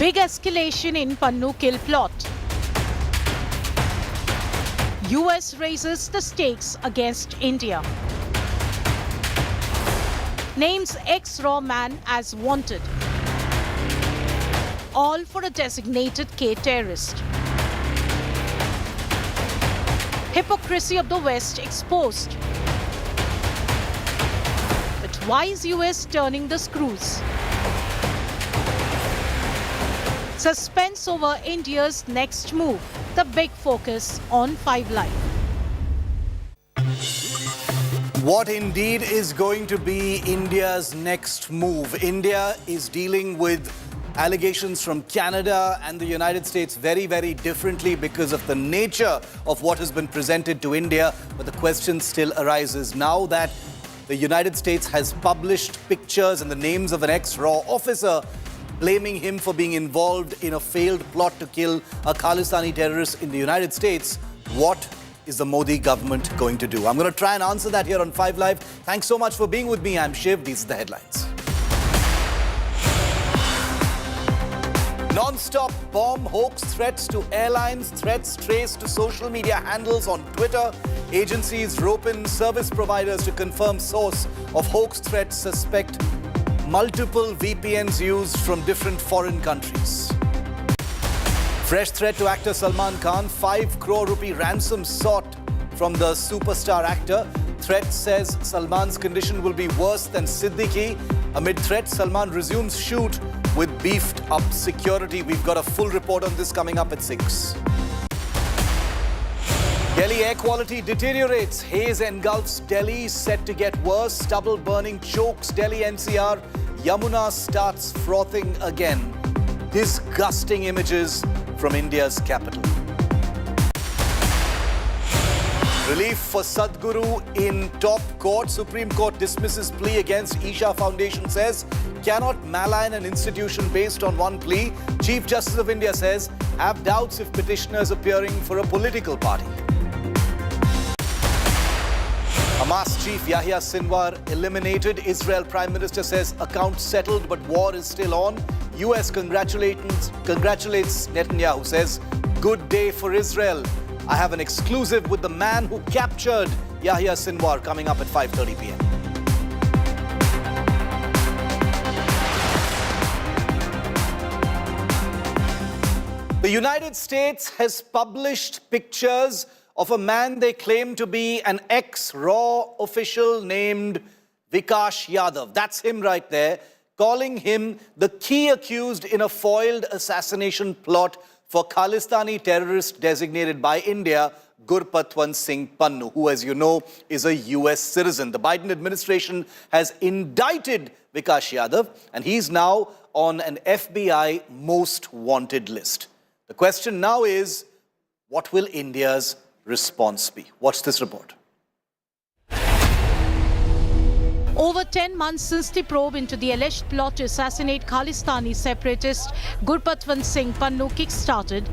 Big escalation in Pannun kill plot. US raises the stakes against India. Names ex-raw man as wanted. All for a designated K terrorist. Hypocrisy of the West exposed. But why is US turning the screws? Suspense over India's next move. The big focus on 5 Live. What indeed is going to be India's next move? India is dealing with allegations from Canada and the United States very, very differently because of the nature of what has been presented to India. But the question still arises now that the United States has published pictures and the names of an ex-raw officer blaming him for being involved in a failed plot to kill a Khalistani terrorist in the United States. What is the Modi government going to do? I'm going to try and answer that here on 5 Live. Thanks so much for being with me. I'm Shiv. These are the headlines. Non-stop bomb hoax threats to airlines, threats traced to social media handles on Twitter. Agencies rope in service providers to confirm source of hoax threats, suspect multiple VPNs used from different foreign countries. Fresh threat to actor Salman Khan, 5 crore rupee ransom sought from the superstar actor. Threat says Salman's condition will be worse than Siddiqui. Amid threat, Salman resumes shoot with beefed up security. We've got a full report on this coming up at 6. Delhi air quality deteriorates. Haze engulfs Delhi, set to get worse. Stubble burning chokes Delhi NCR. Yamuna starts frothing again. Disgusting images from India's capital. Relief for Sadhguru in top court. Supreme Court dismisses plea against Isha Foundation, says cannot malign an institution based on one plea. Chief Justice of India says have doubts if petitioners appearing for a political party. Hamas chief Yahya Sinwar eliminated. Israel Prime Minister says account settled, but war is still on. US congratulates Netanyahu, says good day for Israel. I have an exclusive with the man who captured Yahya Sinwar coming up at 5:30 p.m. The United States has published pictures of a man they claim to be an ex-raw official named Vikas Yadav. That's him right there, calling him the key accused in a foiled assassination plot for Khalistani terrorist designated by India, Gurpatwant Singh Pannun, who, as you know, is a US citizen. The Biden administration has indicted Vikas Yadav, and he's now on an FBI most wanted list. The question now is, what will India's response be? Watch this report. Over 10 months since the probe into the alleged plot to assassinate Khalistani separatist Gurpatwant Singh Pannun kick-started,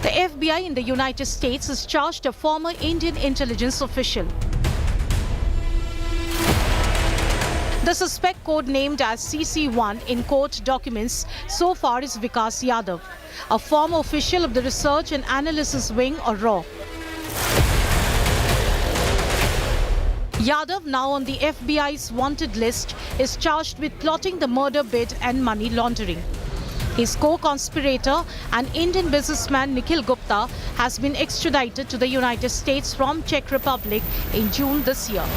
the FBI in the United States has charged a former Indian intelligence official. The suspect, codenamed as CC1 in court documents so far, is Vikas Yadav, a former official of the Research and Analysis Wing, or RAW. Yadav, now on the FBI's wanted list, is charged with plotting the murder bid and money laundering. His co-conspirator, an Indian businessman Nikhil Gupta, has been extradited to the United States from Czech Republic in June this year.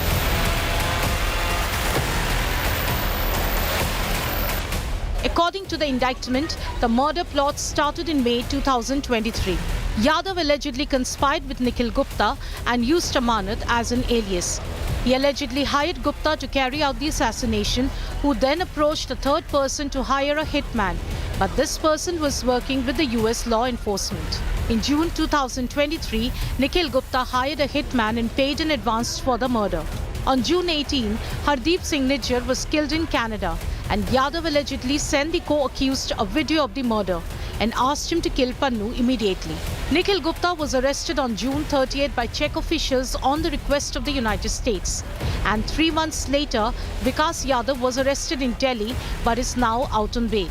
According to the indictment, the murder plot started in May 2023. Yadav allegedly conspired with Nikhil Gupta and used Amanat as an alias. He allegedly hired Gupta to carry out the assassination, who then approached a third person to hire a hitman. But this person was working with the US law enforcement. In June 2023, Nikhil Gupta hired a hitman and paid in advance for the murder. On June 18, Hardeep Singh Nijjar was killed in Canada, and Yadav allegedly sent the co-accused a video of the murder. and asked him to kill Pannu immediately. Nikhil Gupta was arrested on June 30th by Czech officials on the request of the United States. And 3 months later, Vikas Yadav was arrested in Delhi but is now out on bail.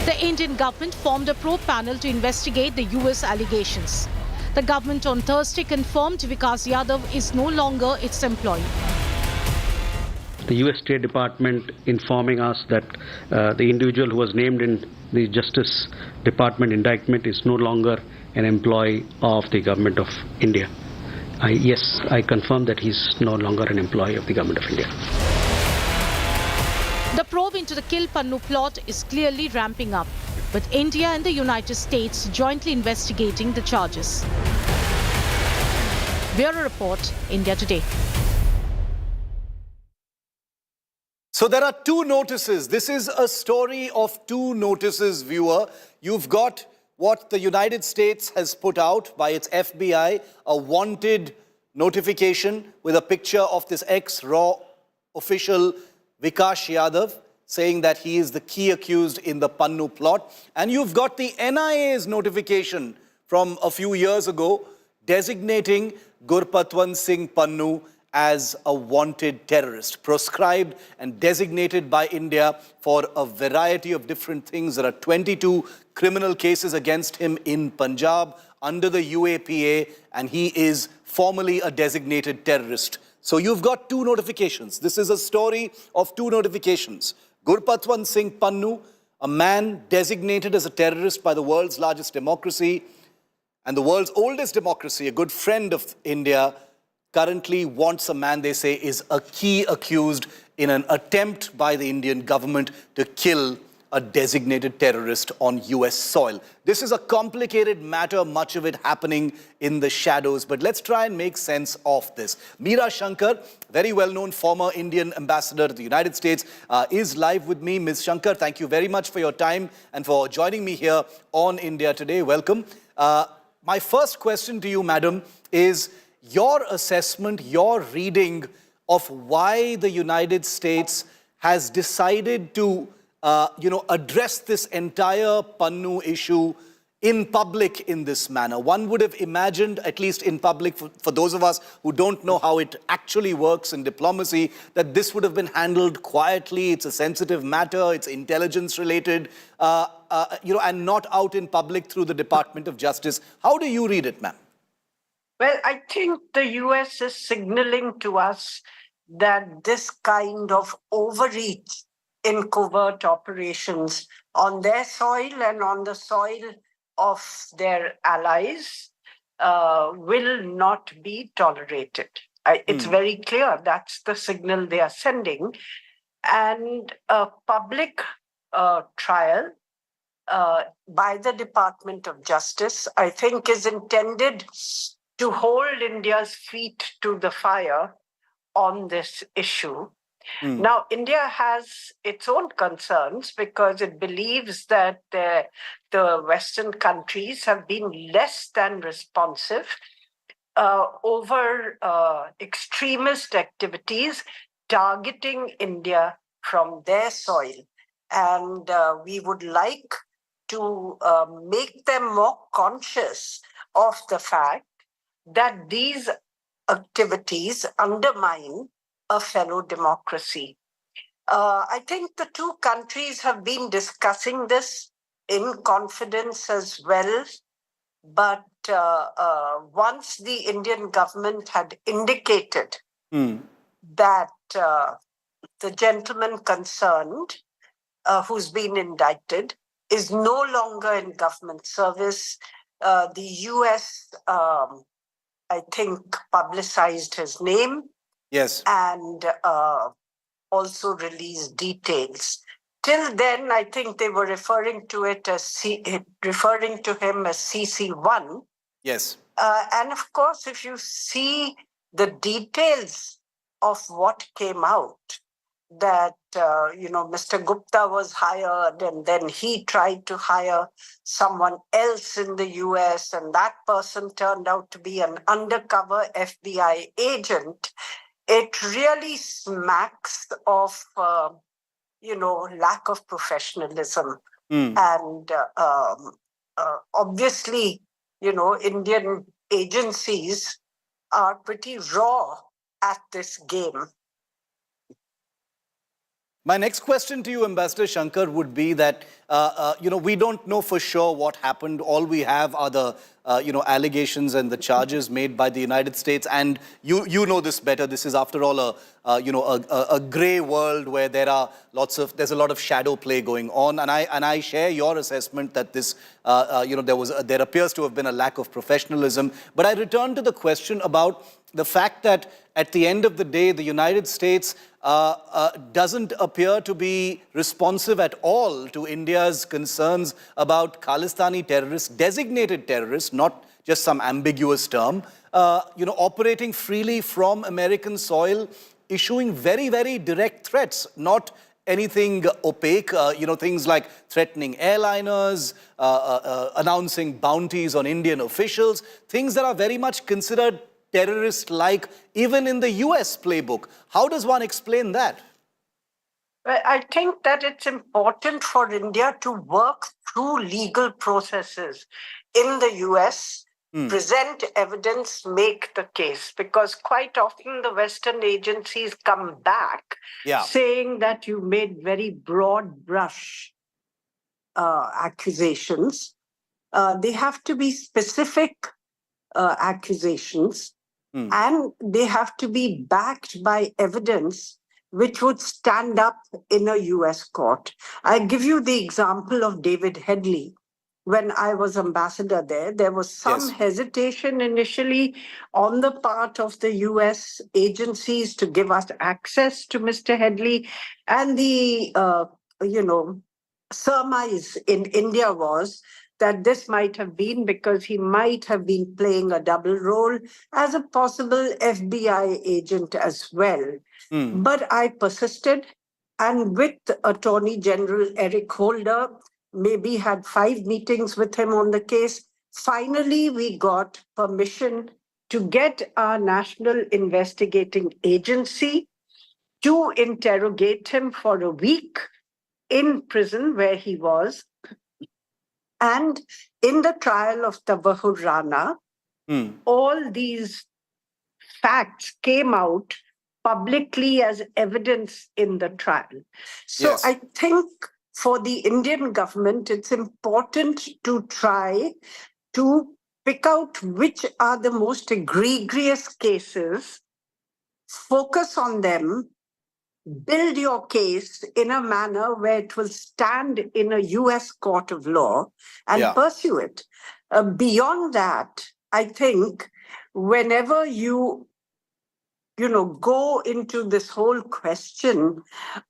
The Indian government formed a probe panel to investigate the US allegations. The government on Thursday confirmed Vikas Yadav is no longer its employee. The US State Department informing us that the individual who was named in the Justice Department indictment is no longer an employee of the Government of India. Yes, I confirm that he's no longer an employee of the Government of India. The probe into the Kill Pannu plot is clearly ramping up, with India and the United States jointly investigating the charges. Bureau Report, India Today. So there are two notices. This is a story of two notices, viewer. You've got what the United States has put out by its FBI, a wanted notification with a picture of this ex-RAW official Vikas Yadav, saying that he is the key accused in the Pannu plot. And you've got the NIA's notification from a few years ago designating Gurpatwant Singh Pannu as a wanted terrorist, proscribed and designated by India for a variety of different things. There are 22 criminal cases against him in Punjab under the UAPA, and he is formally a designated terrorist. So you've got two notifications. This is a story of two notifications. Gurpatwant Singh Pannu, a man designated as a terrorist by the world's largest democracy and the world's oldest democracy, a good friend of India, currently wants a man they say is a key accused in an attempt by the Indian government to kill a designated terrorist on US soil. This is a complicated matter, much of it happening in the shadows, but let's try and make sense of this. Meera Shankar, very well-known former Indian ambassador to the United States, is live with me. Ms. Shankar, thank you very much for your time and for joining me here on India Today. Welcome. My first question to you, madam, is your assessment, your reading of why the United States has decided to address this entire Pannu issue in public in this manner. One would have imagined, at least in public, for those of us who don't know how it actually works in diplomacy, that this would have been handled quietly. It's a sensitive matter, it's intelligence related, and not out in public through the Department of Justice. How do you read it, ma'am? Well, I think the US is signaling to us that this kind of overreach in covert operations on their soil and on the soil of their allies will not be tolerated. It's very clear that's the signal they are sending. And a public trial by the Department of Justice, I think, is intended to hold India's feet to the fire on this issue. Now, India has its own concerns because it believes that the Western countries have been less than responsive over extremist activities targeting India from their soil. And we would like to make them more conscious of the fact that these activities undermine a fellow democracy. I think the two countries have been discussing this in confidence as well, but once the Indian government had indicated that the gentleman concerned, who's been indicted, is no longer in government service, the US I think, publicized his name. Yes. And also released details. Till then, I think they were referring to him as CC1. Yes. And of course, if you see the details of what came out, that, Mr. Gupta was hired and then he tried to hire someone else in the US and that person turned out to be an undercover FBI agent. It really smacks of lack of professionalism. Hmm. And obviously, Indian agencies are pretty raw at this game. My next question to you, Ambassador Shankar, would be that, we don't know for sure what happened. All we have are the, allegations and the charges made by the United States. And you know this better. This is, after all, a gray world where there's a lot of shadow play going on. And I share your assessment that this, there appears to have been a lack of professionalism. But I return to the question about the fact that at the end of the day, the United States doesn't appear to be responsive at all to India's concerns about Khalistani terrorists, designated terrorists, not just some ambiguous term, operating freely from American soil, issuing very, very direct threats, not anything opaque, things like threatening airliners, announcing bounties on Indian officials, things that are very much considered terrorist-like, even in the US playbook. How does one explain that? Well, I think that it's important for India to work through legal processes in the US, present evidence, make the case, because quite often the Western agencies come back saying that you made very broad brush accusations. They have to be specific accusations, and they have to be backed by evidence which would stand up in a US court. I give you the example of David Headley. When I was ambassador there was some hesitation initially on the part of the US agencies to give us access to Mr. Headley. And the, surmise in India was that this might have been because he might have been playing a double role as a possible FBI agent as well. But I persisted, and with Attorney General Eric Holder, maybe had 5 meetings with him on the case. Finally, we got permission to get our National Investigating Agency to interrogate him for a week in prison where he was. And in the trial of Tabahur Rana, all these facts came out publicly as evidence in the trial. So I think for the Indian government, it's important to try to pick out which are the most egregious cases, focus on them, build your case in a manner where it will stand in a US court of law and pursue it. Beyond that, I think whenever you go into this whole question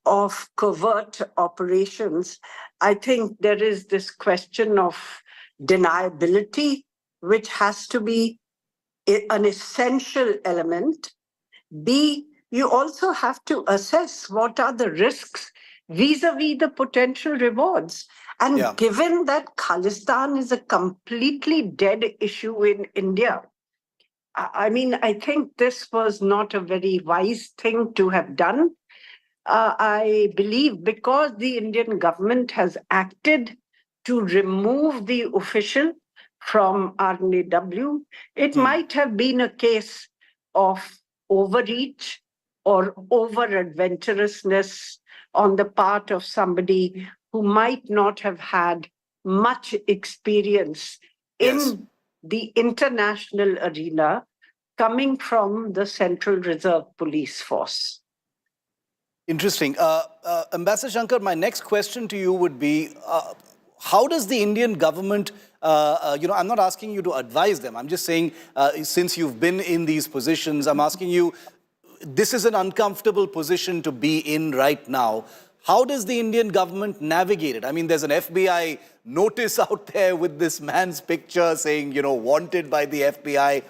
of covert operations, I think there is this question of deniability, which has to be an essential element. B, you also have to assess what are the risks vis-a-vis the potential rewards. And given that Khalistan is a completely dead issue in India, I mean, I think this was not a very wise thing to have done. I believe because the Indian government has acted to remove the official from RNAW, it might have been a case of overreach or over-adventurousness on the part of somebody who might not have had much experience in the international arena coming from the Central Reserve Police Force. Interesting. Ambassador Shankar, my next question to you would be, how does the Indian government, I'm not asking you to advise them, I'm just saying, since you've been in these positions, I'm asking you, this is an uncomfortable position to be in right now. How does the Indian government navigate it? I mean, there's an FBI notice out there with this man's picture saying, wanted by the FBI.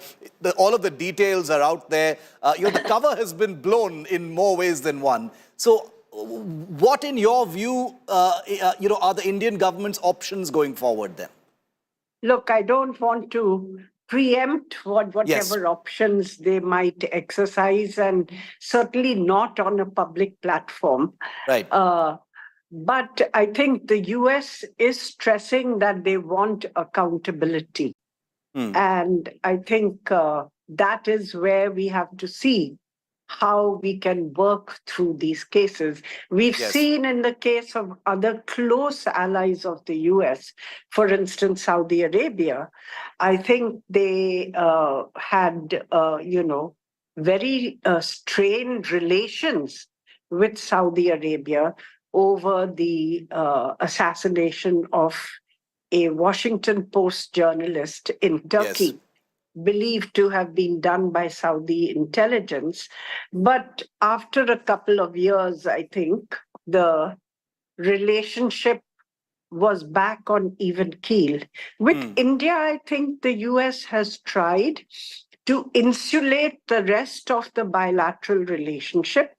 All of the details are out there. The cover has been blown in more ways than one. So what, in your view, are the Indian government's options going forward then? Look, I don't want to preempt whatever options they might exercise, and certainly not on a public platform. Right. But I think the US is stressing that they want accountability. And I think that is where we have to see how we can work through these cases. We've Yes. seen in the case of other close allies of the US, for instance, Saudi Arabia, I think they had, very strained relations with Saudi Arabia over the assassination of a Washington Post journalist in Turkey, believed to have been done by Saudi intelligence. But after a couple of years, I think, the relationship was back on even keel. With India, I think the US has tried to insulate the rest of the bilateral relationship,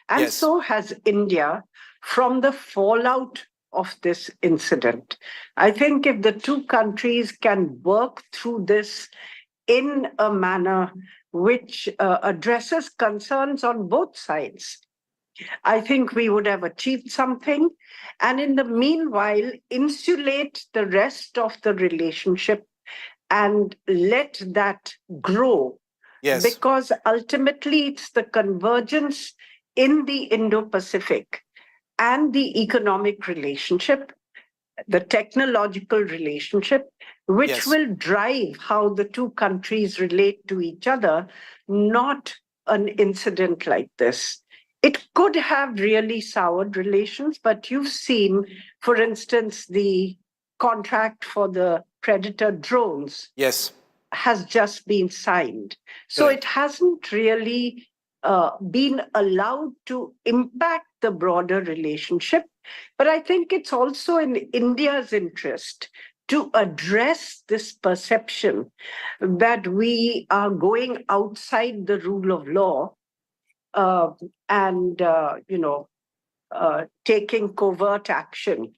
and Yes. so has India, from the fallout of this incident. I think if the two countries can work through this in a manner which addresses concerns on both sides, I think we would have achieved something. And in the meanwhile, insulate the rest of the relationship and let that grow. Yes. Because ultimately, it's the convergence in the Indo-Pacific and the economic relationship, the technological relationship, which Yes. will drive how the two countries relate to each other, not an incident like this. It could have really soured relations, but you've seen, for instance, the contract for the Predator drones Yes. has just been signed. So Correct. it hasn't really been allowed to impact the broader relationship. But I think it's also in India's interest to address this perception that we are going outside the rule of law and, taking covert action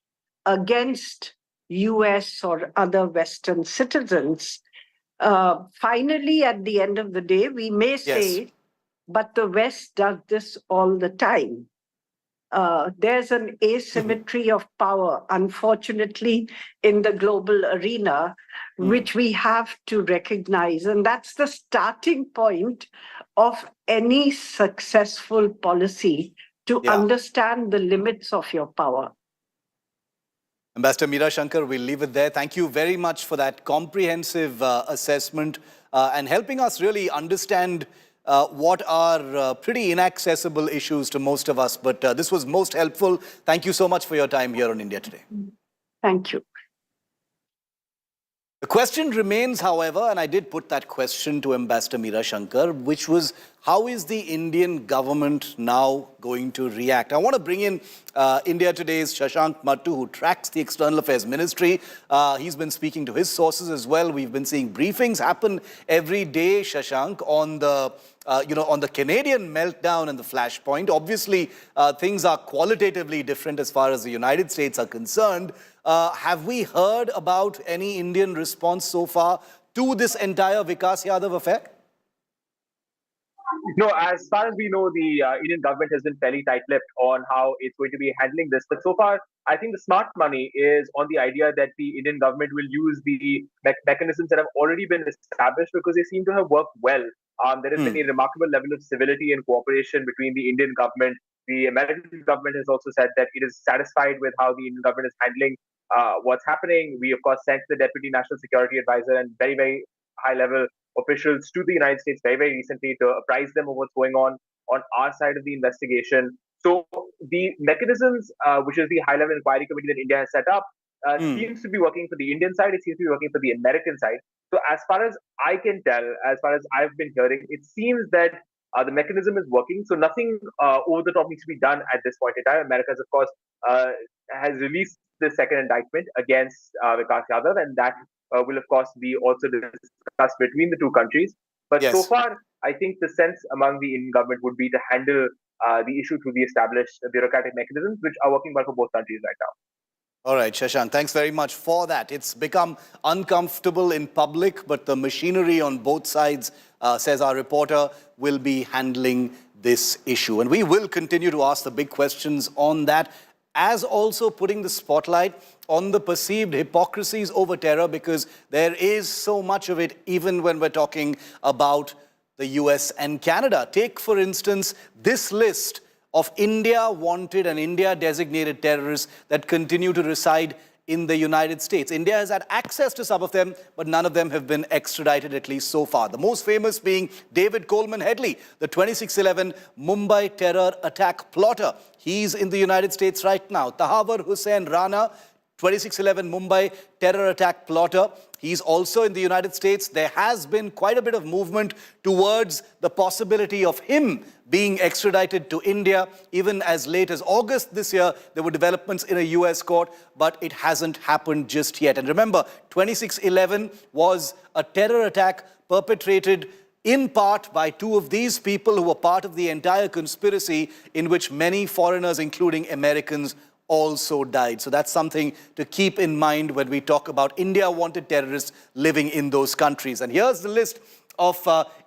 against US or other Western citizens. Finally, at the end of the day, we may say, but the West does this all the time. There's an asymmetry of power, unfortunately, in the global arena, which we have to recognize. And that's the starting point of any successful policy, to understand the limits of your power. Ambassador Meera Shankar, we'll leave it there. Thank you very much for that comprehensive assessment and helping us really understand what are pretty inaccessible issues to most of us. But this was most helpful. Thank you so much for your time here on India Today. Thank you. The question remains, however, and I did put that question to Ambassador Meera Shankar, which was, how is the Indian government now going to react? I want to bring in India Today's Shashank Mattu, who tracks the External Affairs Ministry. He's been speaking to his sources as well. We've been seeing briefings happen every day, Shashank, on the on the Canadian meltdown and the flashpoint. Obviously, things are qualitatively different as far as the United States are concerned. Have we heard about any Indian response so far to this entire Vikas Yadav affair? No, as far as we know, the Indian government has been fairly tight-lipped on how it's going to be handling this. But so far, I think the smart money is on the idea that the Indian government will use the mechanisms that have already been established, because they seem to have worked well. There has been a remarkable level of civility and cooperation between the Indian government. The American government has also said that it is satisfied with how the Indian government is handling what's happening. We, of course, sent the Deputy National Security Advisor and very, very high-level officials to the United States very, very recently to apprise them of what's going on our side of the investigation. So the mechanisms, which is the high-level inquiry committee that India has set up, seems to be working for the Indian side. It seems to be working for the American side. So as far as I can tell, as far as I've been hearing, it seems that the mechanism is working. So nothing over the top needs to be done at this point in time. America, of course, has released the second indictment against Vikas Yadav, and that will, of course, be also discussed between the two countries. But so far, I think the sense among the Indian government would be to handle the issue through the established bureaucratic mechanisms, which are working well for both countries right now. All right, Shashank, thanks very much for that. It's become uncomfortable in public, but the machinery on both sides, says our reporter, will be handling this issue. And we will continue to ask the big questions on that. as also putting the spotlight on the perceived hypocrisies over terror, because there is so much of it even when we're talking about the US and Canada. Take, for instance, this list of India wanted and India designated terrorists that continue to reside in the United States. India has had access to some of them, but none of them have been extradited, at least so far. The most famous being David Coleman Headley, the 26/11 Mumbai terror attack plotter. He's in the United States right now. Tahawar Hussain Rana, 26/11 Mumbai terror attack plotter. He's also in the United States. There has been quite a bit of movement towards the possibility of him being extradited to India. Even as late as August this year, there were developments in a US court, but it hasn't happened just yet. And remember, 26/11 was a terror attack perpetrated in part by two of these people who were part of the entire conspiracy, in which many foreigners, including Americans, also died. So that's something to keep in mind when we talk about India-wanted terrorists living in those countries. And here's the list of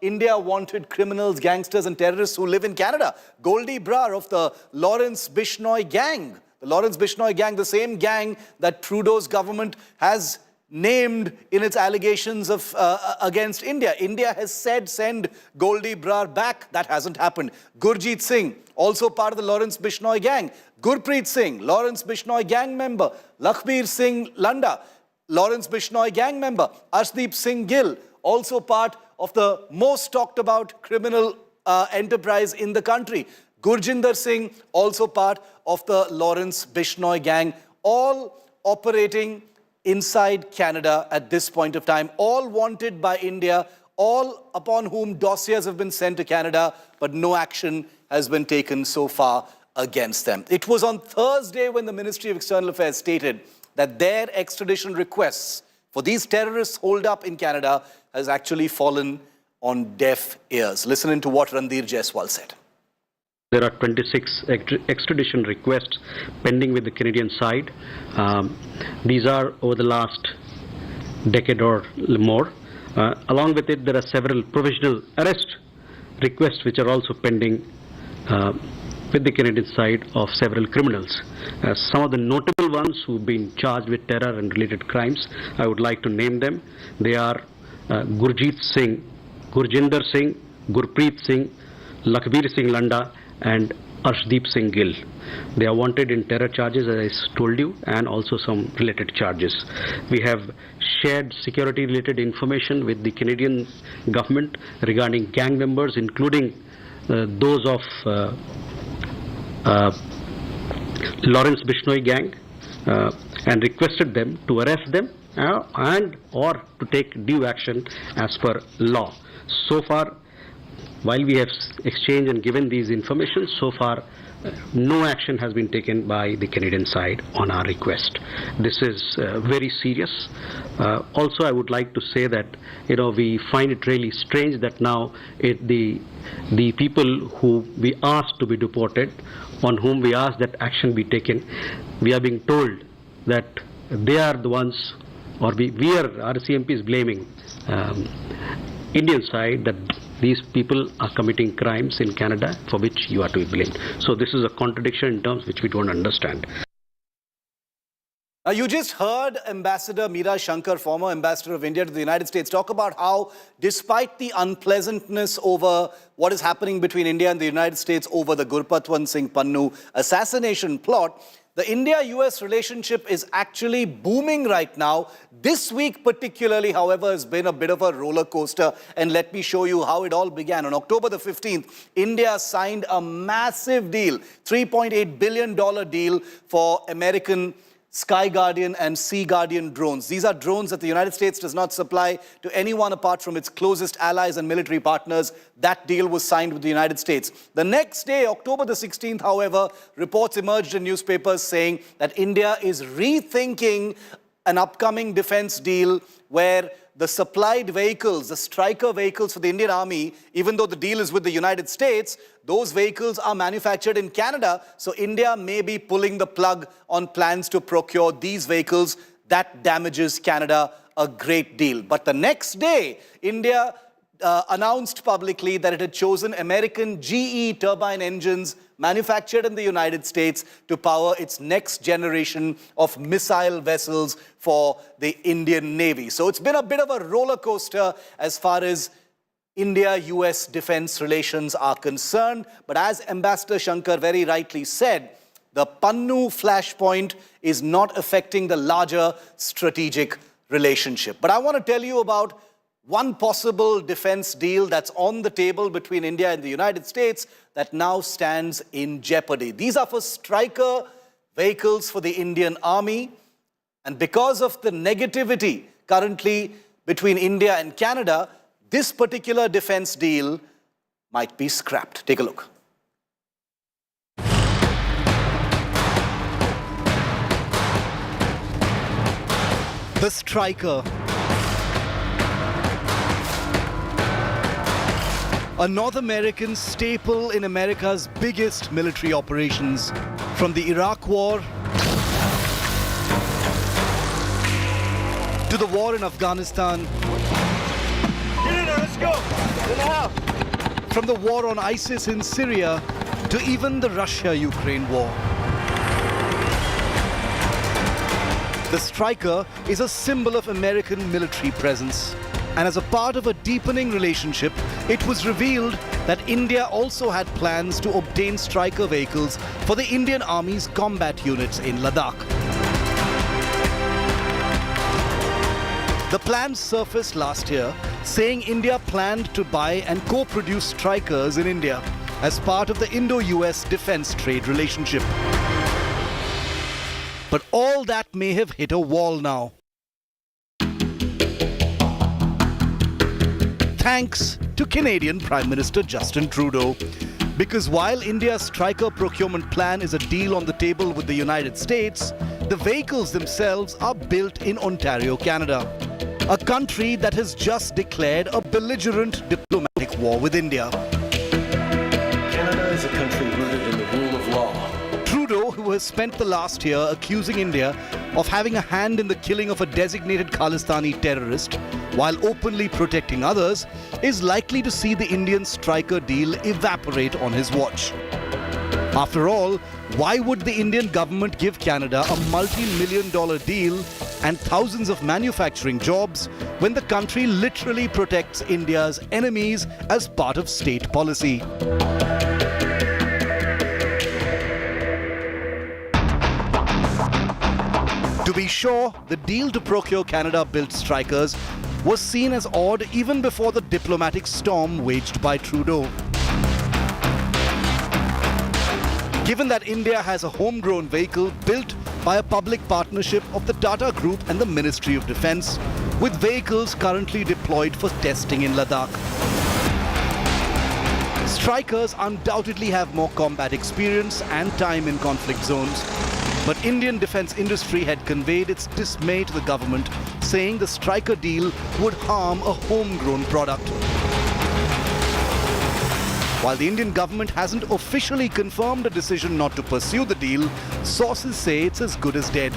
India-wanted criminals, gangsters and terrorists who live in Canada. Goldie Brar of the Lawrence Bishnoi gang. The Lawrence Bishnoi gang, the same gang that Trudeau's government has named in its allegations of against India. India has said send Goldie Brar back. That hasn't happened. Gurjeet Singh, also part of the Lawrence Bishnoi gang. Gurpreet Singh, Lawrence Bishnoi gang member. Lakhbir Singh Landa, Lawrence Bishnoi gang member. Hardeep Singh Gill, also part of the most talked about criminal enterprise in the country. Gurjinder Singh, also part of the Lawrence Bishnoi gang, all operating inside Canada at this point of time, all wanted by India, all upon whom dossiers have been sent to Canada, but no action has been taken so far against them. It was on Thursday when the Ministry of External Affairs stated that their extradition requests for these terrorists holed up in Canada has actually fallen on deaf ears. Listen into what Randir Jaiswal said. There are 26 extradition requests pending with the Canadian side. These are over the last decade or more. Along with it, there are several provisional arrest requests which are also pending with the Canadian side of several criminals. Some of the notable ones who've been charged with terror and related crimes, I would like to name them. They are Gurjeet Singh, Gurjinder Singh, Gurpreet Singh, Lakhbir Singh Landa, and Hardeep Singh Gill. They are wanted in terror charges, as I told you, and also some related charges. We have shared security-related information with the Canadian government regarding gang members, including those of Lawrence Bishnoi gang, and requested them to arrest them and or to take due action as per law. So far, while we have exchanged and given these information, so far no action has been taken by the Canadian side on our request. This is very serious. Also, I would like to say that we find it really strange that now the people who we asked to be deported, on whom we asked that action be taken, we are being told that they are the ones, or RCMP is blaming Indian side that these people are committing crimes in Canada for which you are to be blamed. So this is a contradiction in terms which we don't understand. Now, you just heard Ambassador Meera Shankar, former ambassador of India to the United States, talk about how, despite the unpleasantness over what is happening between India and the United States over the Gurpatwant Singh Pannu assassination plot, the India-US relationship is actually booming right now. This week particularly, however, has been a bit of a roller coaster. And let me show you how it all began. On October the 15th, India signed a massive deal, $3.8 billion deal for American Sky Guardian and Sea Guardian drones. These are drones that the United States does not supply to anyone apart from its closest allies and military partners. That deal was signed with the United States. The next day, October the 16th, however, reports emerged in newspapers saying that India is rethinking an upcoming defense deal where the supplied vehicles, the Stryker vehicles for the Indian Army, even though the deal is with the United States, those vehicles are manufactured in Canada. So India may be pulling the plug on plans to procure these vehicles. That damages Canada a great deal. But the next day, India announced publicly that it had chosen American GE turbine engines manufactured in the United States to power its next generation of missile vessels for the Indian Navy. So it's been a bit of a roller coaster as far as India-US defense relations are concerned. But as Ambassador Shankar very rightly said, the Pannun flashpoint is not affecting the larger strategic relationship. But I want to tell you about one possible defense deal that's on the table between India and the United States that now stands in jeopardy. These are for Stryker vehicles for the Indian Army. And because of the negativity currently between India and Canada, this particular defense deal might be scrapped. Take a look. The Stryker, a North American staple in America's biggest military operations, from the Iraq War to the war in Afghanistan, let's go. From the war on ISIS in Syria to even the Russia-Ukraine war. The Stryker is a symbol of American military presence. And as a part of a deepening relationship, it was revealed that India also had plans to obtain Stryker vehicles for the Indian Army's combat units in Ladakh. The plans surfaced last year, saying India planned to buy and co-produce Strykers in India as part of the Indo-US defense trade relationship. But all that may have hit a wall now. Thanks to Canadian Prime Minister Justin Trudeau. Because while India's Stryker procurement plan is a deal on the table with the United States, the vehicles themselves are built in Ontario, Canada, a country that has just declared a belligerent diplomatic war with India. Canada is a country rooted in the rule of law. Trudeau, who has spent the last year accusing India of having a hand in the killing of a designated Khalistani terrorist, while openly protecting others, is likely to see the Indian Stryker deal evaporate on his watch. After all, why would the Indian government give Canada a multi-million-dollar deal and thousands of manufacturing jobs when the country literally protects India's enemies as part of state policy? To be sure, the deal to procure Canada-built Strykers was seen as odd even before the diplomatic storm waged by Trudeau. Given that India has a homegrown vehicle built by a public partnership of the Tata Group and the Ministry of Defence, with vehicles currently deployed for testing in Ladakh. Strykers undoubtedly have more combat experience and time in conflict zones. But Indian defence industry had conveyed its dismay to the government, saying the Stryker deal would harm a homegrown product. While the Indian government hasn't officially confirmed a decision not to pursue the deal, sources say it's as good as dead.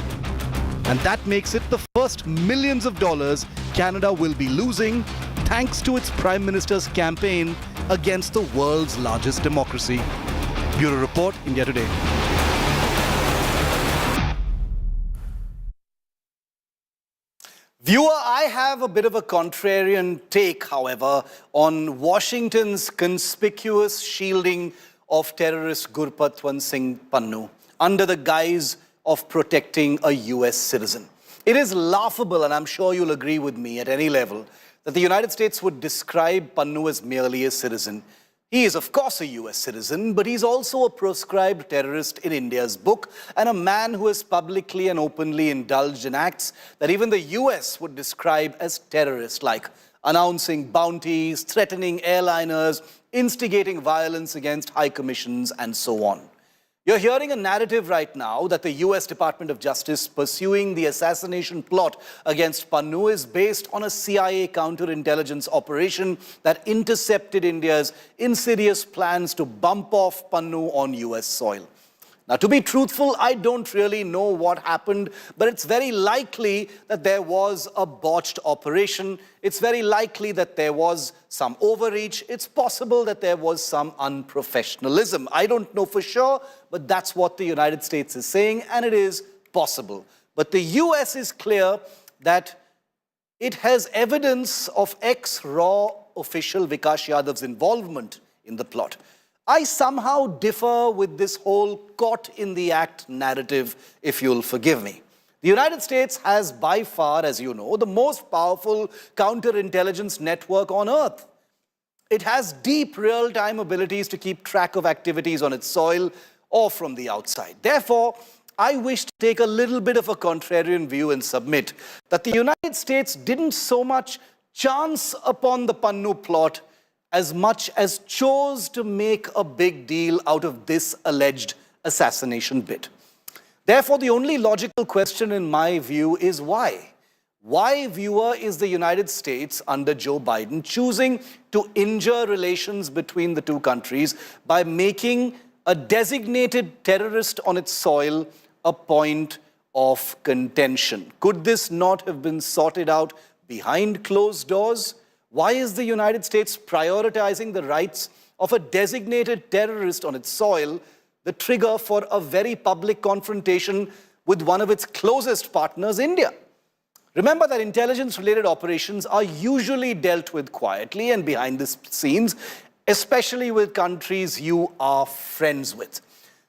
And that makes it the first millions of dollars Canada will be losing thanks to its Prime Minister's campaign against the world's largest democracy. Bureau Report, India Today. Viewer, I have a bit of a contrarian take, however, on Washington's conspicuous shielding of terrorist Gurpatwant Singh Pannun under the guise of protecting a US citizen. It is laughable, and I'm sure you'll agree with me at any level, that the United States would describe Pannun as merely a citizen. He is, of course, a US citizen, but he's also a proscribed terrorist in India's book and a man who has publicly and openly indulged in acts that even the US would describe as terrorist, like announcing bounties, threatening airliners, instigating violence against high commissions, and so on. You're hearing a narrative right now that the US Department of Justice pursuing the assassination plot against Pannun is based on a CIA counterintelligence operation that intercepted India's insidious plans to bump off Pannun on US soil. Now, to be truthful, I don't really know what happened, but it's very likely that there was a botched operation. It's very likely that there was some overreach. It's possible that there was some unprofessionalism. I don't know for sure, but that's what the United States is saying, and it is possible. But the US is clear that it has evidence of ex-RAW official Vikas Yadav's involvement in the plot. I somehow differ with this whole caught in the act narrative, if you'll forgive me. The United States has by far, as you know, the most powerful counterintelligence network on earth. It has deep real-time abilities to keep track of activities on its soil or from the outside. Therefore, I wish to take a little bit of a contrarian view and submit that the United States didn't so much chance upon the Pannun plot as much as chose to make a big deal out of this alleged assassination bit. Therefore, the only logical question in my view is why? Why, viewer, is the United States under Joe Biden choosing to injure relations between the two countries by making a designated terrorist on its soil a point of contention? Could this not have been sorted out behind closed doors? Why is the United States prioritizing the rights of a designated terrorist on its soil, the trigger for a very public confrontation with one of its closest partners, India? Remember that intelligence-related operations are usually dealt with quietly and behind the scenes, especially with countries you are friends with.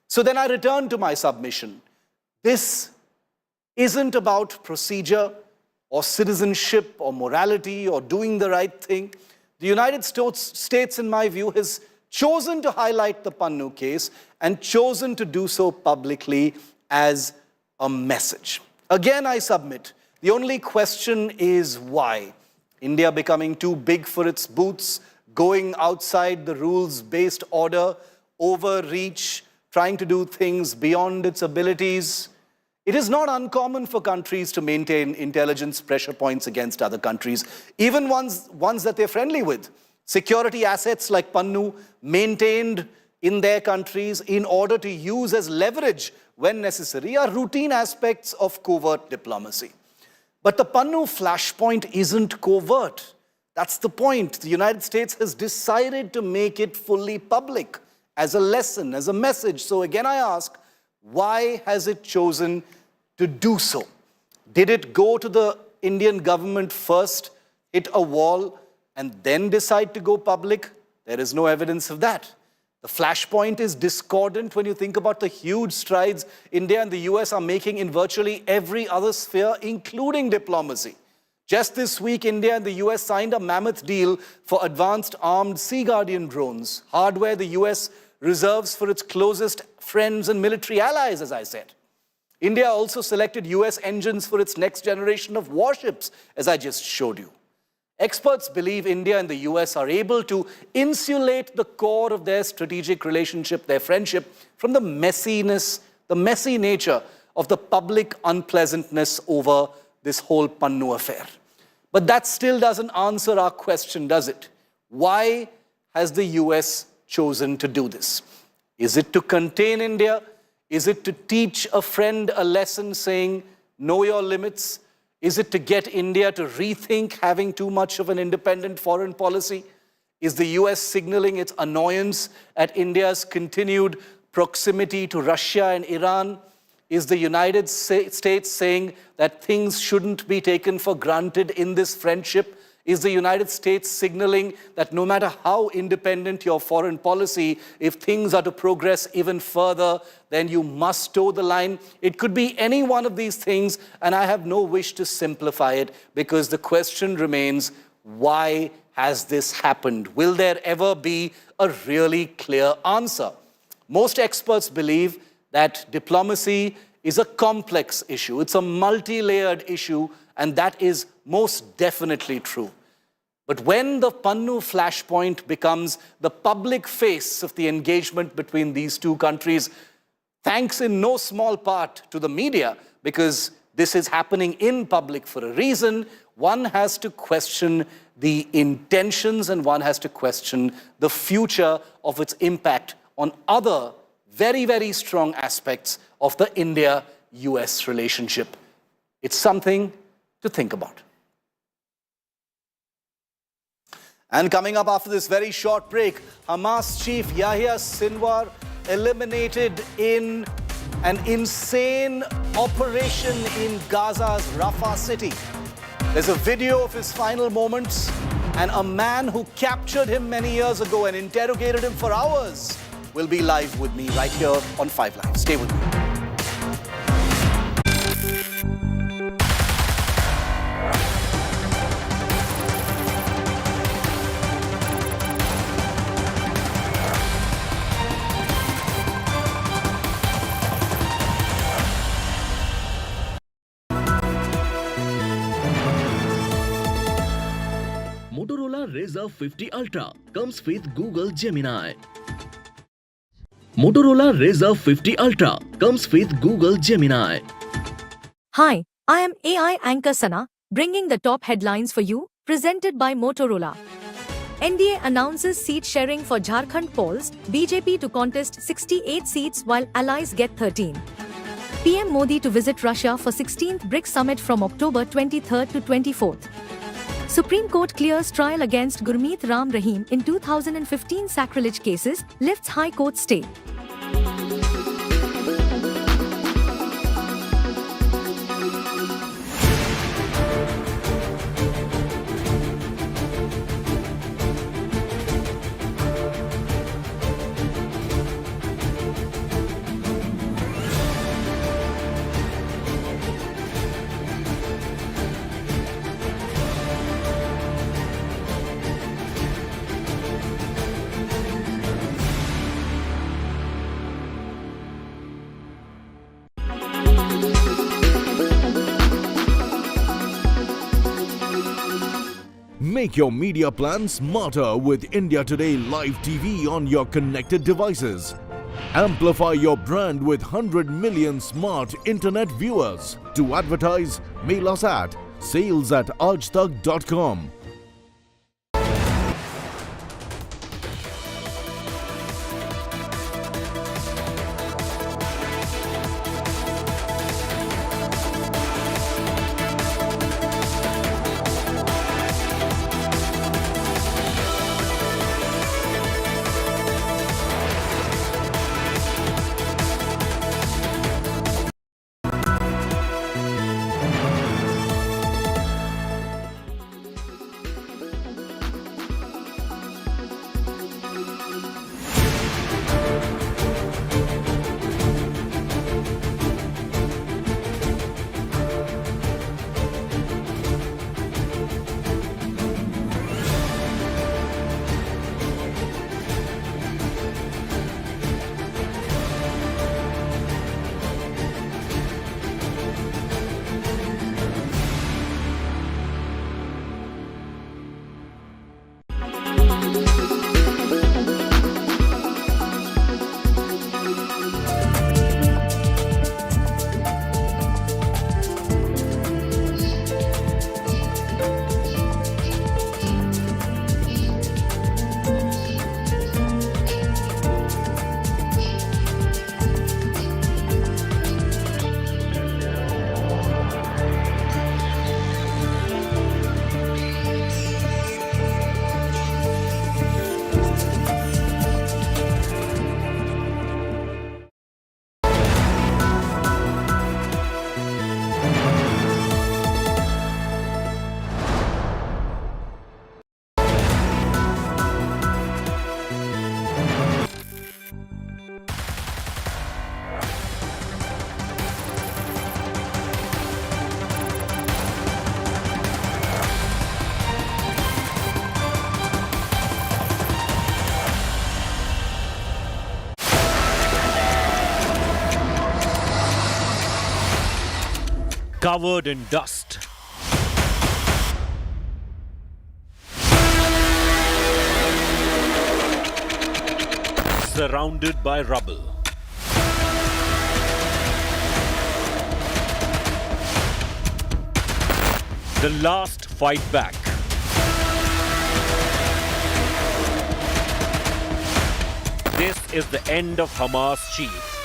So then I return to my submission. This isn't about procedure or citizenship or morality or doing the right thing. The United States, in my view, has chosen to highlight the Pannun case and chosen to do so publicly as a message. Again, I submit, the only question is why? India becoming too big for its boots, going outside the rules-based order, overreach, trying to do things beyond its abilities. It is not uncommon for countries to maintain intelligence pressure points against other countries, even ones that they're friendly with. Security assets like Pannun maintained in their countries in order to use as leverage when necessary are routine aspects of covert diplomacy. But the Pannun flashpoint isn't covert. That's the point. The United States has decided to make it fully public as a lesson, as a message. So again, I ask, why has it chosen to do so? Did it go to the Indian government first, hit a wall, and then decide to go public? There is no evidence of that. The flashpoint is discordant when you think about the huge strides India and the US are making in virtually every other sphere, including diplomacy. Just this week, India and the US signed a mammoth deal for advanced armed Sea Guardian drones, hardware the US reserves for its closest friends and military allies, as I said. India also selected US engines for its next generation of warships, as I just showed you. Experts believe India and the US are able to insulate the core of their strategic relationship, their friendship, from the messiness, the messy nature of the public unpleasantness over this whole Pannun affair. But that still doesn't answer our question, does it? Why has the US chosen to do this? Is it to contain India? Is it to teach a friend a lesson saying, know your limits? Is it to get India to rethink having too much of an independent foreign policy? Is the US signaling its annoyance at India's continued proximity to Russia and Iran? Is the United States saying that things shouldn't be taken for granted in this friendship? Is the United States signaling that no matter how independent your foreign policy, if things are to progress even further, then you must toe the line? It could be any one of these things, and I have no wish to simplify it, because the question remains, why has this happened? Will there ever be a really clear answer? Most experts believe that diplomacy is a complex issue. It's a multi-layered issue, and that is most definitely true. But when the Pannun flashpoint becomes the public face of the engagement between these two countries, thanks in no small part to the media, because this is happening in public for a reason, one has to question the intentions and one has to question the future of its impact on other very, very strong aspects of the India-US relationship. It's something to think about. And coming up after this very short break, Hamas chief Yahya Sinwar eliminated in an insane operation in Gaza's Rafah city. There's a video of his final moments, and a man who captured him many years ago and interrogated him for hours will be live with me right here on 5 Live. Stay with me. Motorola Razr 50 Ultra comes with Google Gemini. Motorola Razr 50 Ultra comes with Google Gemini. Hi, I am AI anchor Sana, bringing the top headlines for you, presented by Motorola. NDA announces seat sharing for Jharkhand polls, BJP to contest 68 seats while allies get 13. PM Modi to visit Russia for 16th BRICS summit from October 23rd to 24th. Supreme Court clears trial against Gurmeet Ram Rahim in 2015 sacrilege cases, lifts High Court stay. Make your media plan smarter with India Today Live TV on your connected devices. Amplify your brand with 100 million smart internet viewers. To advertise, mail us at sales@aajtak.com. Covered in dust. Surrounded by rubble. The last fight back. This is the end of Hamas chief.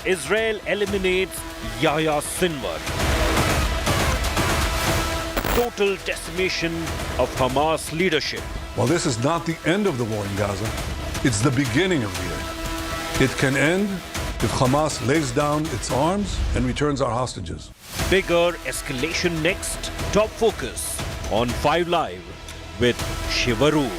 Israel eliminates Yahya Sinwar. Total decimation of Hamas leadership. While this is not the end of the war in Gaza, it's the beginning of the end. It can end if Hamas lays down its arms and returns our hostages. Bigger escalation next. Top focus on 5 Live with Shiv Aroor.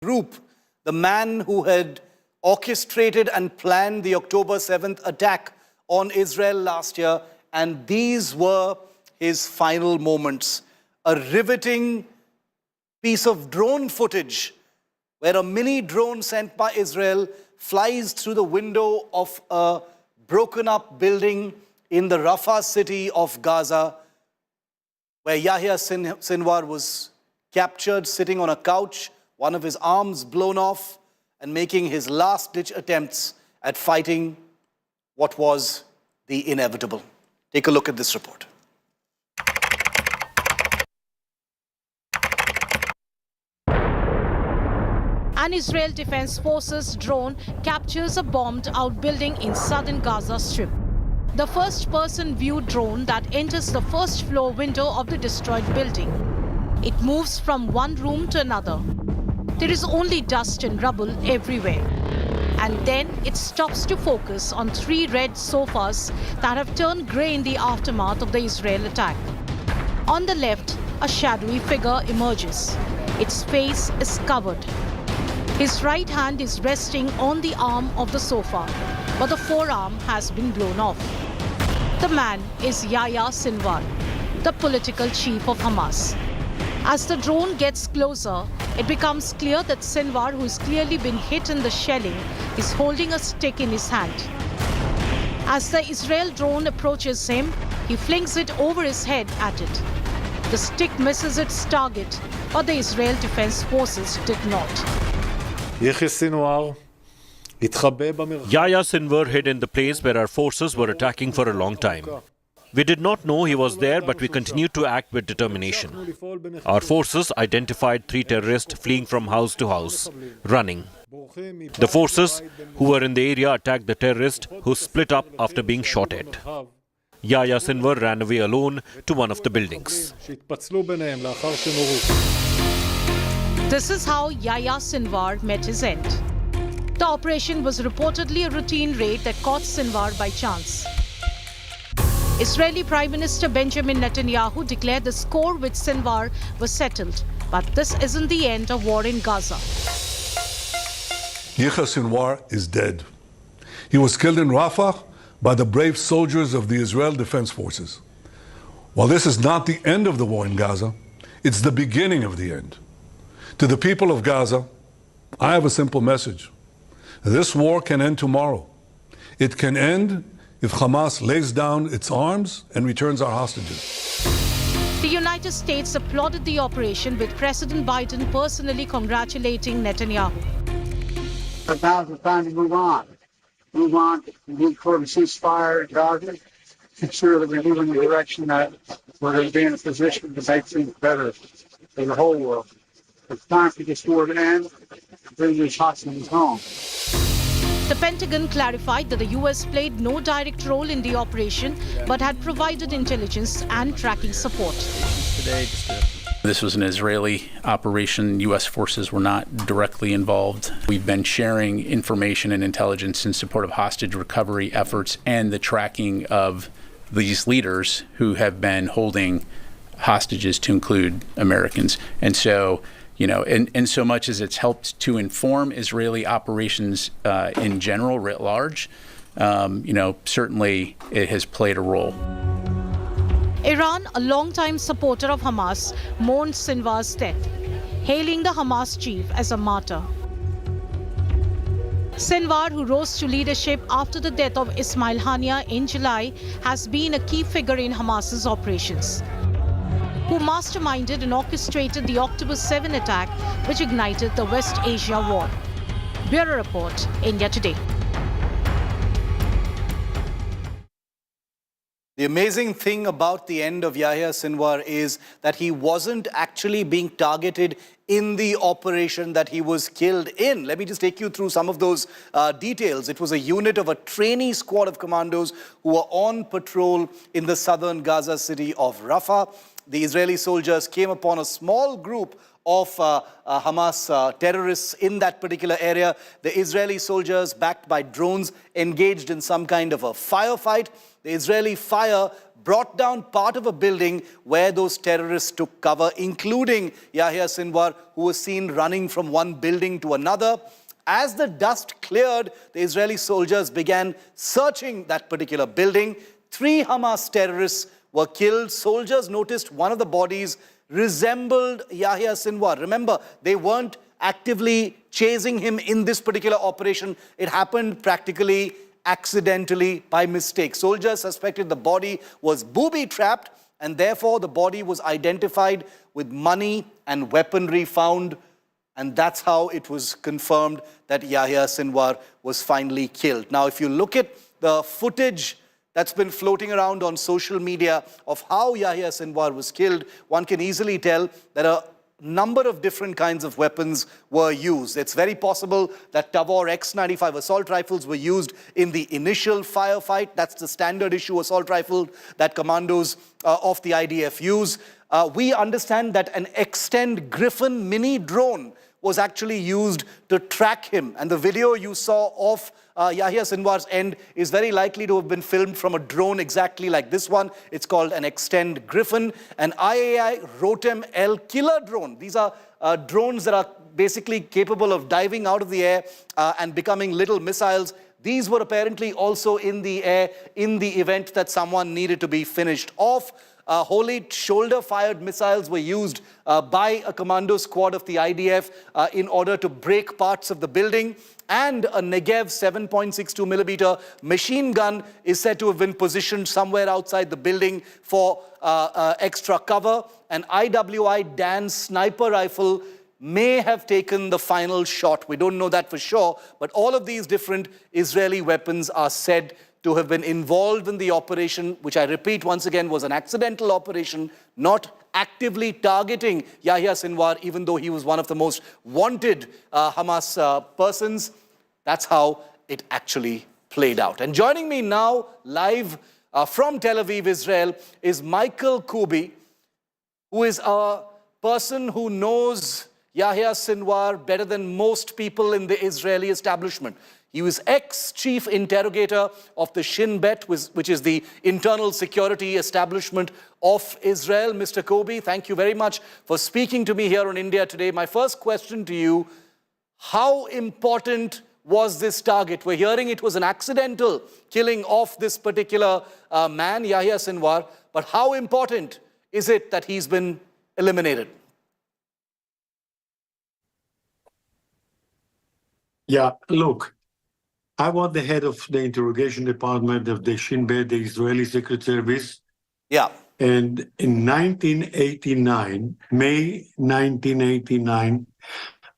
Group, the man who had orchestrated and planned the October 7th attack on Israel last year, and these were his final moments. A riveting piece of drone footage where a mini drone sent by Israel flies through the window of a broken up building in the Rafah city of Gaza, where Yahya Sinwar was captured sitting on a couch, one of his arms blown off, and making his last-ditch attempts at fighting what was the inevitable. Take a look at this report. An Israel Defense Forces drone captures a bombed-out building in southern Gaza Strip. The first-person view drone that enters the first-floor window of the destroyed building. It moves from one room to another. There is only dust and rubble everywhere. And then it stops to focus on 3 red sofas that have turned grey in the aftermath of the Israel attack. On the left, a shadowy figure emerges. Its face is covered. His right hand is resting on the arm of the sofa, but the forearm has been blown off. The man is Yahya Sinwar, the political chief of Hamas. As the drone gets closer, it becomes clear that Sinwar, who has clearly been hit in the shelling, is holding a stick in his hand. As the Israel drone approaches him, he flings it over his head at it. The stick misses its target, but the Israel Defense Forces did not. Yahya Sinwar hid in the place where our forces were attacking for a long time. We did not know he was there, but we continued to act with determination. Our forces identified 3 terrorists fleeing from house to house, running. The forces who were in the area attacked the terrorist, who split up after being shot at. Yahya Sinwar ran away alone to one of the buildings. This is how Yahya Sinwar met his end. The operation was reportedly a routine raid that caught Sinwar by chance. Israeli Prime Minister Benjamin Netanyahu declared the score with Sinwar was settled. But this isn't the end of war in Gaza. Yahya Sinwar is dead. He was killed in Rafah by the brave soldiers of the Israel Defense Forces. While this is not the end of the war in Gaza, it's the beginning of the end. To the people of Gaza, I have a simple message. This war can end tomorrow. It can end if Hamas lays down its arms and returns our hostages. The United States applauded the operation, with President Biden personally congratulating Netanyahu. Now's the time to move on. Move on, move toward a ceasefire in Gaza. Ensure that we move in the direction that we're going to be in a position to make things better for the whole world. It's time for this war to end and bring these hostages home. The Pentagon clarified that the U.S. played no direct role in the operation, but had provided intelligence and tracking support. This was an Israeli operation. U.S. forces were not directly involved. We've been sharing information and intelligence in support of hostage recovery efforts and the tracking of these leaders who have been holding hostages, to include Americans. And so, in so much as it's helped to inform Israeli operations in general, writ large, certainly it has played a role. Iran, a longtime supporter of Hamas, mourned Sinwar's death, hailing the Hamas chief as a martyr. Sinwar, who rose to leadership after the death of Ismail Haniyeh in July, has been a key figure in Hamas's operations, who masterminded and orchestrated the October 7 attack, which ignited the West Asia War. Bureau Report, India Today. The amazing thing about the end of Yahya Sinwar is that he wasn't actually being targeted in the operation that he was killed in. Let me just take you through some of those details. It was a unit of a trainee squad of commandos who were on patrol in the southern Gaza city of Rafah. The Israeli soldiers came upon a small group of Hamas terrorists in that particular area. The Israeli soldiers, backed by drones, engaged in some kind of a firefight. The Israeli fire brought down part of a building where those terrorists took cover, including Yahya Sinwar, who was seen running from one building to another. As the dust cleared, the Israeli soldiers began searching that particular building. 3 Hamas terrorists were killed. Soldiers noticed one of the bodies resembled Yahya Sinwar. Remember, they weren't actively chasing him in this particular operation. It happened practically accidentally, by mistake. Soldiers suspected the body was booby-trapped, and therefore the body was identified with money and weaponry found, and that's how it was confirmed that Yahya Sinwar was finally killed. Now, if you look at the footage that's been floating around on social media of how Yahya Sinwar was killed, one can easily tell that a number of different kinds of weapons were used. It's very possible that Tavor X-95 assault rifles were used in the initial firefight. That's the standard issue assault rifle that commandos of the IDF use. We understand that an Extend Griffin mini drone was actually used to track him. And the video you saw of Yahya Sinwar's end is very likely to have been filmed from a drone exactly like this one. It's called an Extend Griffin, an IAI Rotem L killer drone. These are drones that are basically capable of diving out of the air and becoming little missiles. These were apparently also in the air in the event that someone needed to be finished off. Wholly shoulder-fired missiles were used by a commando squad of the IDF in order to break parts of the building. And a Negev 7.62 millimeter machine gun is said to have been positioned somewhere outside the building for extra cover. An IWI Dan sniper rifle may have taken the final shot. We don't know that for sure, but all of these different Israeli weapons are said to have been involved in the operation, which I repeat once again was an accidental operation, not actively targeting Yahya Sinwar, even though he was one of the most wanted Hamas persons. That's how it actually played out. And joining me now live from Tel Aviv, Israel, is Michael Kubi, who is a person who knows Yahya Sinwar better than most people in the Israeli establishment. He was ex-chief interrogator of the Shin Bet, which is the internal security establishment of Israel. Mr. Kubi, thank you very much for speaking to me here on India Today. My first question to you, how important was this target? We're hearing it was an accidental killing of this particular man, Yahya Sinwar, but how important is it that he's been eliminated? Yeah, look, I was the head of the interrogation department of the Shin Bet, the Israeli Secret Service. Yeah. And in 1989, May 1989,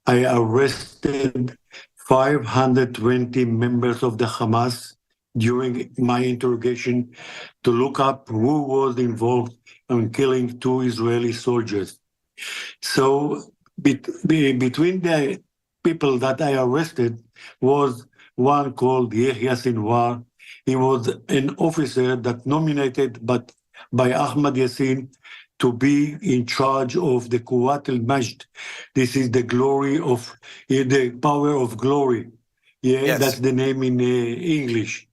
I arrested 520 members of the Hamas during my interrogation to look up who was involved in killing 2 Israeli soldiers. So between the people that I arrested was one called Yahya Sinwar. He was an officer that nominated by Ahmad Yassin to be in charge of the Quwat al-Majd. This is the glory of, the power of glory. Yeah, yes. That's the name in English,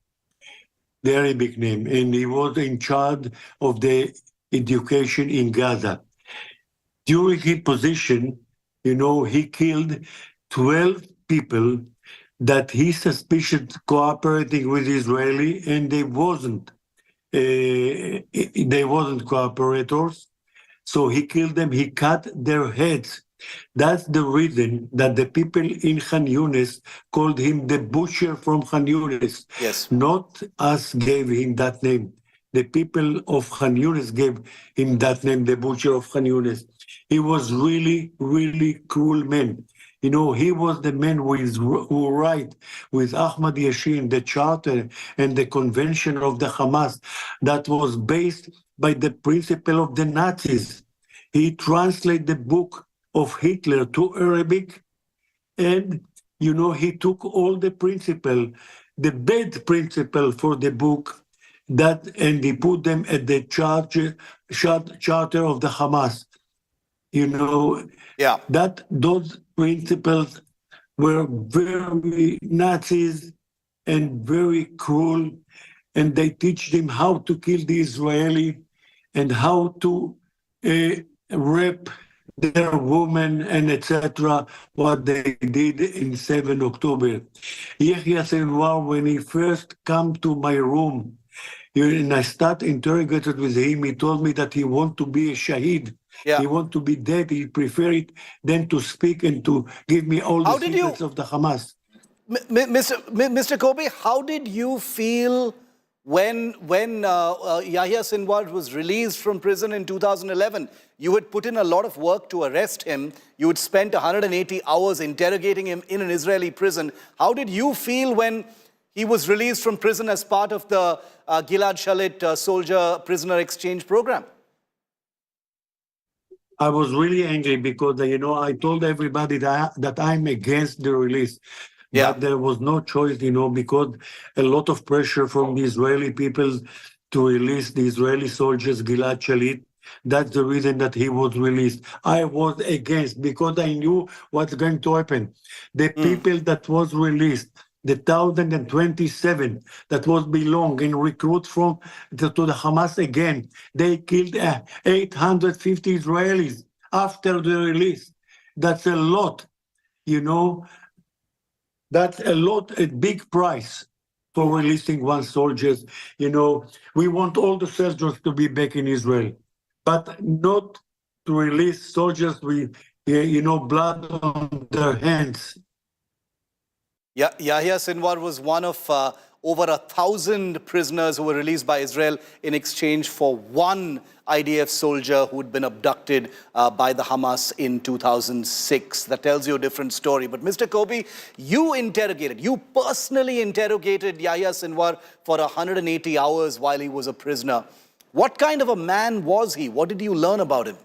the Arabic name. And he was in charge of the education in Gaza. During his position, he killed 12 people that he suspicious cooperating with Israeli, and they wasn't cooperators. So he killed them, he cut their heads. That's the reason that the people in Khan Yunis called him the butcher from Khan Yunis. Yes. Not us gave him that name. The people of Khan Yunis gave him that name, the butcher of Khan Yunis. He was really, really cruel man. You know, he was the man who write with Ahmad Yashin the charter and the convention of the Hamas that was based by the principle of the Nazis. He translated the book of Hitler to Arabic, and, you know, he took all the principle, the bad principle for the book, and he put them at the charter of the Hamas. You know, that those principles were very Nazis and very cruel, and they teach them how to kill the Israeli and how to rape their women and etc. What they did in 7 October. Yahya Sinwar, when he first come to my room, and I start interrogated with him, he told me that he want to be a shaheed. He want to be dead. He prefer it than to speak and to give me all the secrets of the Hamas. Mr. Kobi, how did you feel when Yahya Sinwar was released from prison in 2011? You had put in a lot of work to arrest him. You had spent 180 hours interrogating him in an Israeli prison. How did you feel when he was released from prison as part of the Gilad Shalit soldier-prisoner exchange program? I was really angry because, you know, I told everybody that I'm against the release. But there was no choice, you know, because a lot of pressure from the Israeli people to release the Israeli soldiers, Gilad Shalit. That's the reason that he was released. I was against because I knew what's going to happen. The people that was released, the 1,027 that was belong and recruit to the Hamas again, they killed 850 Israelis after the release. That's a lot, you know. That's a lot, a big price for releasing one soldiers. You know, we want all the soldiers to be back in Israel, but not to release soldiers with, you know, blood on their hands. Yahya Sinwar was one of over 1,000 prisoners who were released by Israel in exchange for one IDF soldier who had been abducted by the Hamas in 2006. That tells you a different story. But Mr. Kobi, you personally interrogated Yahya Sinwar for 180 hours while he was a prisoner. What kind of a man was he? What did you learn about him?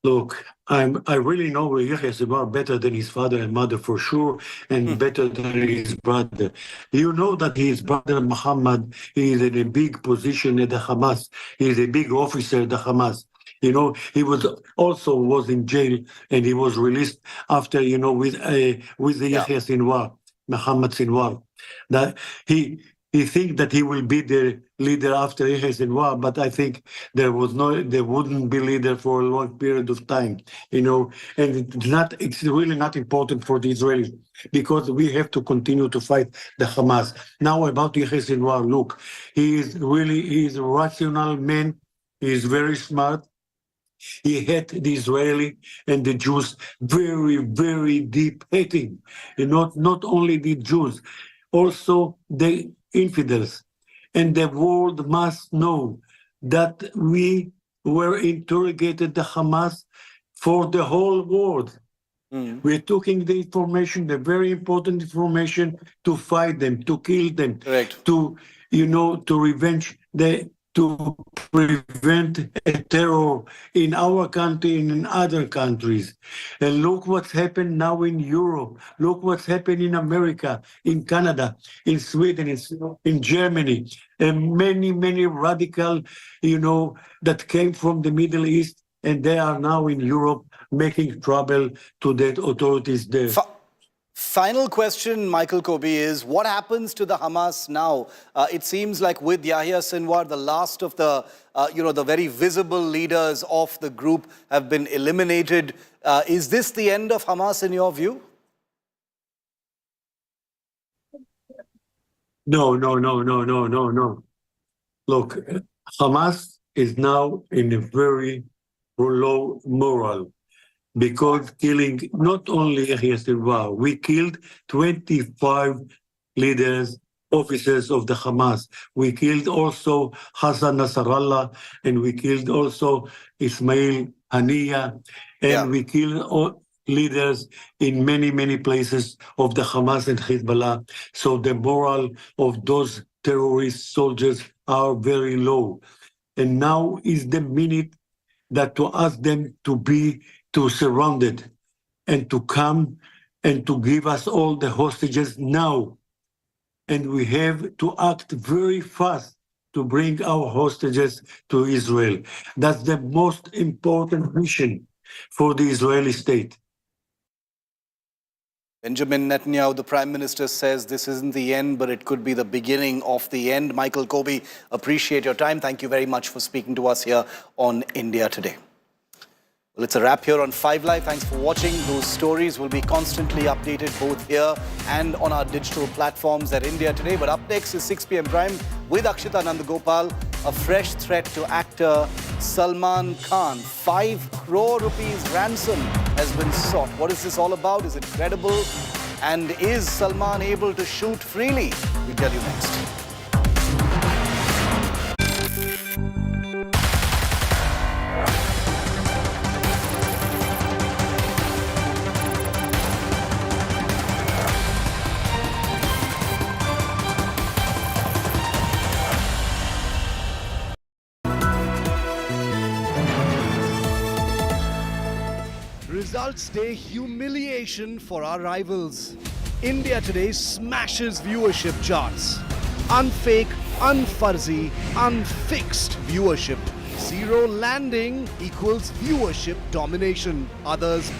Look, I really know Yahya Sinwar better than his father and mother for sure, and better than his brother. You know that his brother Muhammad, he is in a big position at the Hamas. He is a big officer at the Hamas. You know, he was in jail, and he was released after, you know, with the Yahya Sinwar, Muhammad Sinwar. That he thinks that he will be the leader after Yahya Sinwar, but I think there wouldn't be leader for a long period of time, you know, and it's really not important for the Israelis because we have to continue to fight the Hamas. Now about Yahya Sinwar, look, he is a rational man, he is very smart. He hated the Israeli and the Jews very, very deep hating, and not only the Jews, also the infidels. And the world must know that we were interrogated the Hamas for the whole world. We're taking the information, the very important information, to fight them, to kill them, to, you know, to to prevent a terror in our country and in other countries. And look what's happened now in Europe. Look what's happened in America, in Canada, in Sweden, in Germany, and many, many radical, you know, that came from the Middle East, and they are now in Europe making trouble to the authorities there. Final question, Michael Kobi, is what happens to the Hamas now? It seems like with Yahya Sinwar, the last of the, the very visible leaders of the group have been eliminated. Is this the end of Hamas in your view? No. Look, Hamas is now in a very low moral, because killing not only Yahya Sinwar, we killed 25 leaders, officers of the Hamas. We killed also Hassan Nasrallah, and we killed also Ismail Hania, and we kill all leaders in many places of the Hamas and Hezbollah. So the moral of those terrorist soldiers are very low. And now is the minute that to ask them to surround it and to come and to give us all the hostages now. And we have to act very fast to bring our hostages to Israel. That's the most important mission for the Israeli state. Benjamin Netanyahu, the Prime Minister, says this isn't the end, but it could be the beginning of the end. Michael Kobe, appreciate your time. Thank you very much for speaking to us here on India Today. Well, it's a wrap here on 5 Live. Thanks for watching. Those stories will be constantly updated both here and on our digital platforms at India Today. But up next is 6 p.m. Prime with Akshita Nandagopal. A fresh threat to actor Salman Khan. 5 crore rupees ransom has been sought. What is this all about? Is it credible? And is Salman able to shoot freely? We'll tell you next. Results day humiliation for our rivals. India Today smashes viewership charts. Unfake, unfuzzy, unfixed viewership. Zero landing equals viewership domination. Others